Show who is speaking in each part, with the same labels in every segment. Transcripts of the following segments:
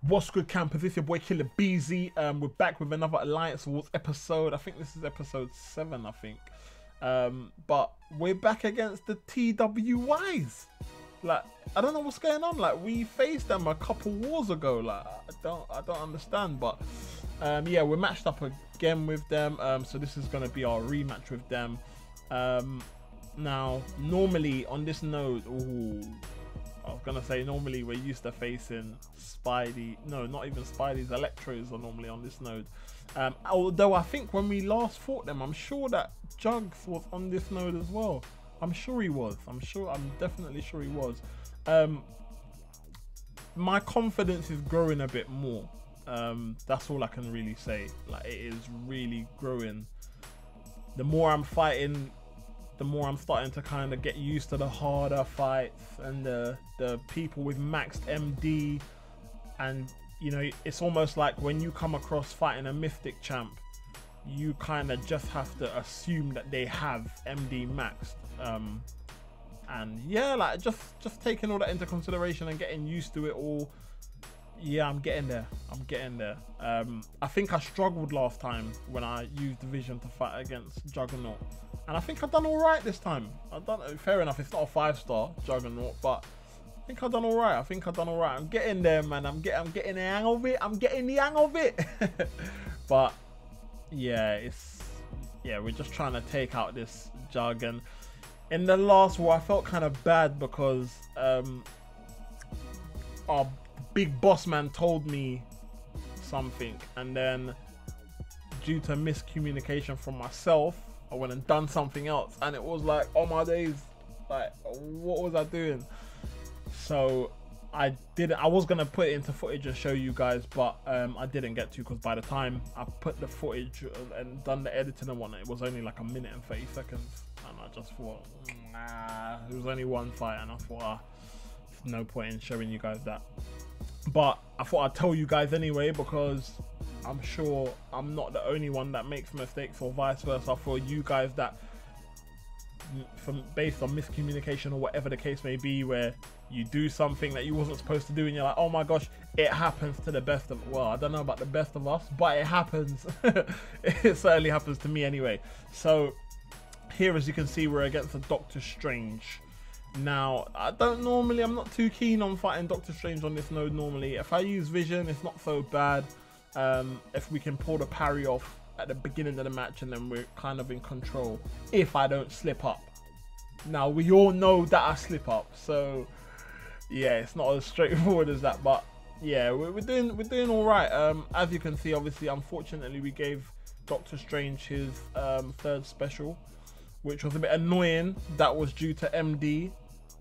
Speaker 1: What's good, campers? It's your boy Killer Beezy. We're back with another Alliance Wars episode. I think this is episode 7, I think. But we're back against the T.W.Ys. Like, I don't know what's going on. Like, we faced them a couple wars ago. Like, I don't understand. But yeah, we're matched up again with them. So this is gonna be our rematch with them. Now, normally on this node, I was gonna say normally we're used to facing Spidey. No, not even Spidey's. Electros are normally on this node. Although I think when we last fought them, I'm sure that Jugs was on this node as well. I'm sure he was. I'm definitely sure he was. My confidence is growing a bit more. That's all I can really say. Like, it is really growing. The more I'm fighting, the more I'm starting to kind of get used to the harder fights and the people with maxed MD. And you know, it's almost like when you come across fighting a Mythic champ, you kind of just have to assume that they have MD maxed. And yeah, like just taking all that into consideration and getting used to it all. Yeah, I'm getting there. I think I struggled last time when I used Vision to fight against Juggernaut, and I think I've done all right this time. Fair enough, it's not a 5-star Juggernaut, but I think I've done all right. I'm getting there, man. I'm getting the hang of it. But yeah, we're just trying to take out this Jug. And in the last war, I felt kind of bad because our big boss man told me something, and then due to miscommunication from myself, I went and done something else, and it was like, oh my days, like, what was I doing? So I was gonna put it into footage and show you guys, but I didn't get to, because by the time I put the footage and done the editing and whatnot, it was only like 1 minute and 30 seconds, and I just thought, nah, it was only one fight, and I thought, there's no point in showing you guys that. But I thought I'd tell you guys anyway, because I'm sure I'm not the only one that makes mistakes, or vice versa for you guys, that based on miscommunication or whatever the case may be, where you do something that you wasn't supposed to do and you're like, oh my gosh, it happens to the best of, well, I don't know about the best of us, but it happens. It certainly happens to me anyway. So here, as you can see, we're against a Doctor Strange. Now, I'm not too keen on fighting Doctor Strange on this node normally. If I use Vision, it's not so bad. If we can pull the parry off at the beginning of the match, and then we're kind of in control if I don't slip up. Now, we all know that I slip up, so yeah, it's not as straightforward as that. But yeah, we're doing all right. As you can see, obviously, unfortunately, we gave Doctor Strange his 3rd special, which was a bit annoying. That was due to MD.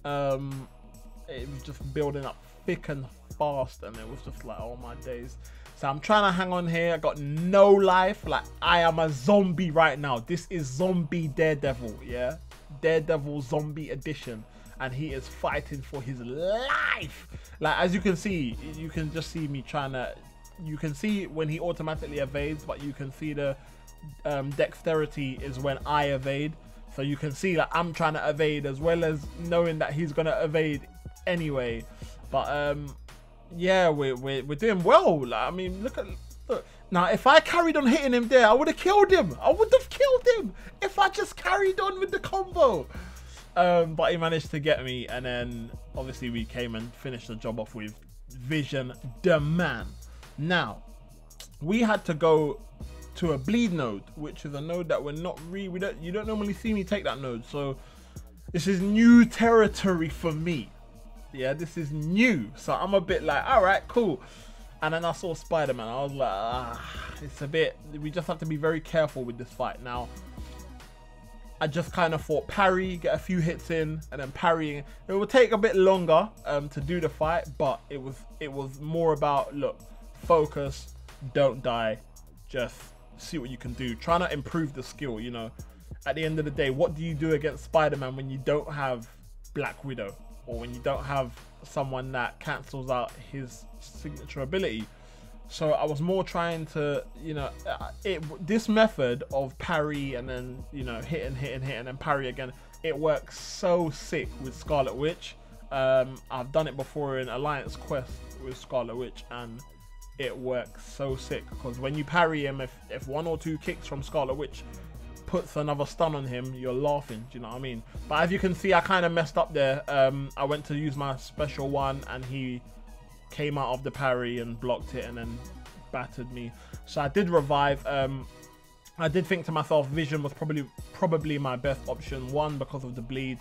Speaker 1: It was just building up thick and fast, and it was just like, oh my days. So I'm trying to hang on here. I got no life. Like, I am a zombie right now. This is Zombie Daredevil, yeah? Daredevil Zombie Edition. And he is fighting for his life. Like, as you can see, you can just see me trying to... You can see when he automatically evades, but you can see the dexterity is when I evade. So you can see that I'm trying to evade, as well as knowing that he's going to evade anyway. But yeah, we're doing well. Like, I mean, look. Now, if I carried on hitting him there, I would have killed him. If I just carried on with the combo. But he managed to get me, and then obviously we came and finished the job off with Vision the man. Now, we had to go to a bleed node, which is a node that we're not you don't normally see me take that node, so this is new territory for me. Yeah, this is new, so I'm a bit like, all right, cool. And then I saw Spider-Man. I was like, it's a bit, we just have to be very careful with this fight. Now, I just kind of thought parry, get a few hits in, and then parrying. It would take a bit longer to do the fight, but it was more about, look, focus, don't die, just see what you can do. Try to improve the skill, you know. At the end of the day, what do you do against Spider-Man when you don't have Black Widow, or when you don't have someone that cancels out his signature ability? So I was more trying to, you know, this method of parry and then, you know, hit and then parry again, it works so sick with Scarlet Witch. I've done it before in Alliance Quest with Scarlet Witch, and it works so sick, because when you parry him, if 1 or 2 kicks from Scarlet Witch puts another stun on him, you're laughing. Do you know what I mean? But as you can see, I kind of messed up there. I went to use my special one, and he came out of the parry and blocked it and then battered me. So I did revive. I did think to myself, Vision was probably my best option. 1, because of the bleed.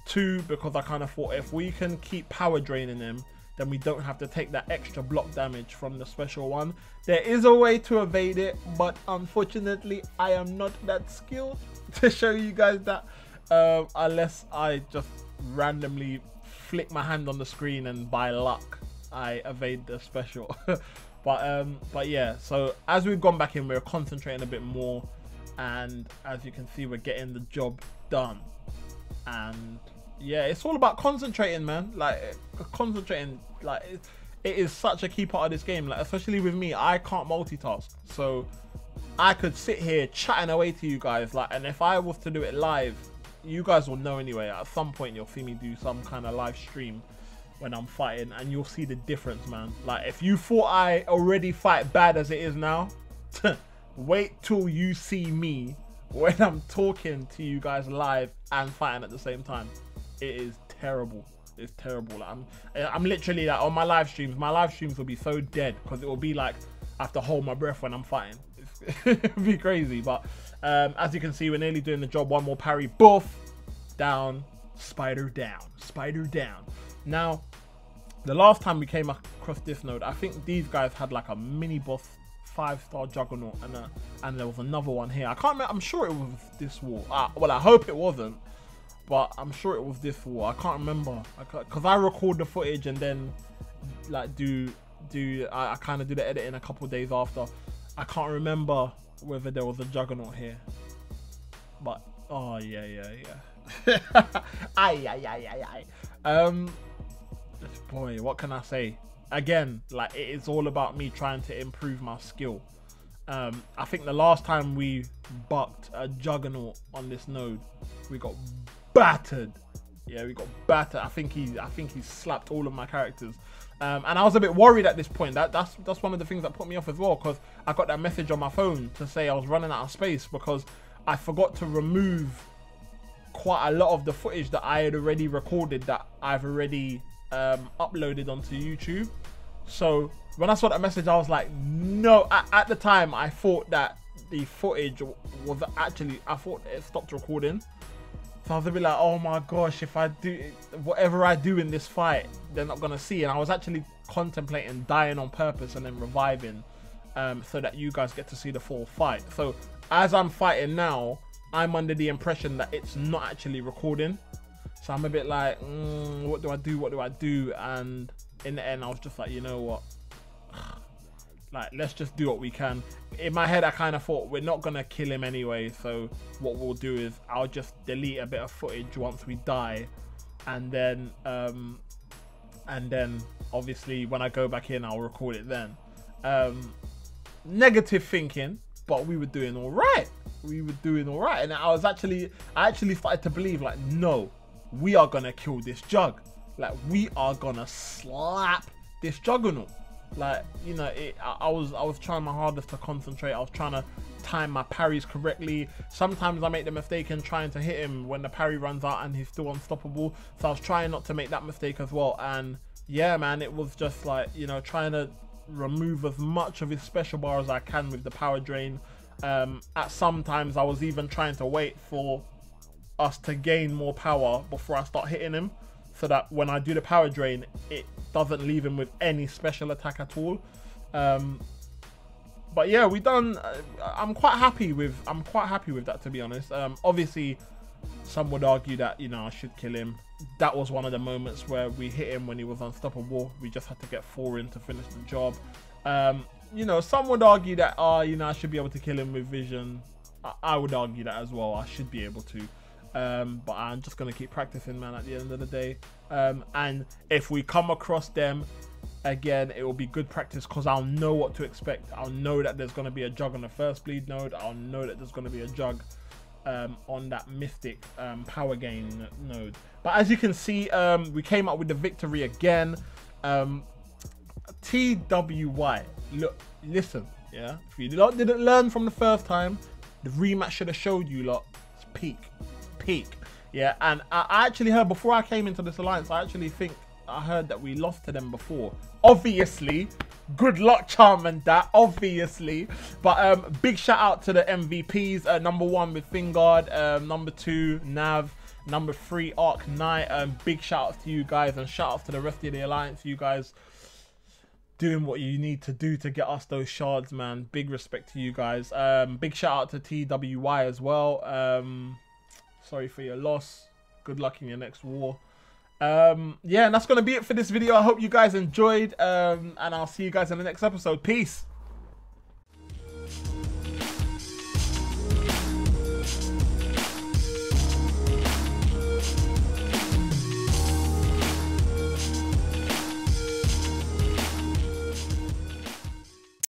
Speaker 1: 2, because I kind of thought if we can keep power draining him, then we don't have to take that extra block damage from the special one. There is a way to evade it, but unfortunately I am not that skilled to show you guys that, unless I just randomly flick my hand on the screen and by luck I evade the special. but yeah, so as we've gone back in, we're concentrating a bit more, and as you can see, we're getting the job done. And yeah, it's all about concentrating, man. Like, concentrating, like, it is such a key part of this game. Like, especially with me, I can't multitask, so I could sit here chatting away to you guys, like, and if I was to do it live, you guys will know anyway. At some point you'll see me do some kind of live stream when I'm fighting, and you'll see the difference, man. Like, if you thought I already fight bad as it is now, wait till you see me when I'm talking to you guys live and fighting at the same time. It is terrible. It's terrible. Like, I'm literally, like, on my live streams will be so dead, because it will be like I have to hold my breath when I'm fighting. It'll be crazy. But as you can see, we're nearly doing the job. 1 more parry, boof, down, spider down, spider down. Now, the last time we came across this node, I think these guys had like a mini boss 5-star Juggernaut, and there was another one here. I can't remember. I'm sure it was this wall. Well, I hope it wasn't, but I'm sure it was this wall. I can't remember, because I record the footage and then like I kind of do the editing a couple of days after. I can't remember whether there was a Juggernaut here, but oh yeah. Aye. Boy, what can I say? Again, like, it is all about me trying to improve my skill. I think the last time we bucked a Juggernaut on this node, we got battered. Yeah, we got battered. I think he slapped all of my characters. And I was a bit worried at this point. That's one of the things that put me off as well, because I got that message on my phone to say I was running out of space, because I forgot to remove quite a lot of the footage that I had already recorded, that I've already uploaded onto YouTube. So when I saw that message, I was like, no. At the time, I thought that the footage was actually, I thought it stopped recording. So I was a bit like, oh my gosh, if I do whatever I do in this fight, they're not gonna see. And I was actually contemplating dying on purpose and then reviving, so that you guys get to see the full fight. So as I'm fighting now, I'm under the impression that it's not actually recording. So I'm a bit like, what do I do? What do I do? And in the end, I was just like, you know what? Like, let's just do what we can. In my head, I kind of thought we're not going to kill him anyway. So what we'll do is I'll just delete a bit of footage once we die. And then obviously when I go back in, I'll record it then. Negative thinking, but we were doing all right. We were doing all right. And I actually started to believe, like, no, we are gonna kill this Jug. Like, we are gonna slap this Juggernaut. Like, you know, I was trying my hardest to concentrate. I was trying to time my parries correctly. Sometimes I make the mistake in trying to hit him when the parry runs out and he's still unstoppable. So I was trying not to make that mistake as well. And yeah, man, it was just like, you know, trying to remove as much of his special bar as I can with the power drain. At some times I was even trying to wait for us to gain more power before I start hitting him, so that when I do the power drain, it doesn't leave him with any special attack at all. But yeah, we done. I'm quite happy with that, to be honest. Obviously, some would argue that, you know, I should kill him. That was one of the moments where we hit him when he was unstoppable. We just had to get 4 in to finish the job. You know, some would argue that, you know, I should be able to kill him with vision. I would argue that as well. I should be able to. But I'm just going to keep practicing, man, at the end of the day. And if we come across them again, it will be good practice, because I'll know what to expect. I'll know that there's going to be a Jug on the first bleed node. I'll know that there's going to be a Jug on that Mystic power gain node. But as you can see, we came up with the victory again. T.W.Y, look, listen, yeah, if you lot didn't learn from the first time, the rematch should have showed you lot it's peak, yeah. And I actually heard, before I came into this alliance, I actually think I heard that we lost to them before. Obviously, good luck charm and that, obviously. But big shout out to the MVPs. Number 1 with Fingard, number 2 Nav, number 3 Arc Knight. Big shout out to you guys, and shout out to the rest of the alliance. You guys doing what you need to do to get us those shards, man. Big respect to you guys. Big shout out to T.W.Y as well. Sorry for your loss. Good luck in your next war. Yeah, and that's gonna be it for this video. I hope you guys enjoyed, and I'll see you guys in the next episode. Peace.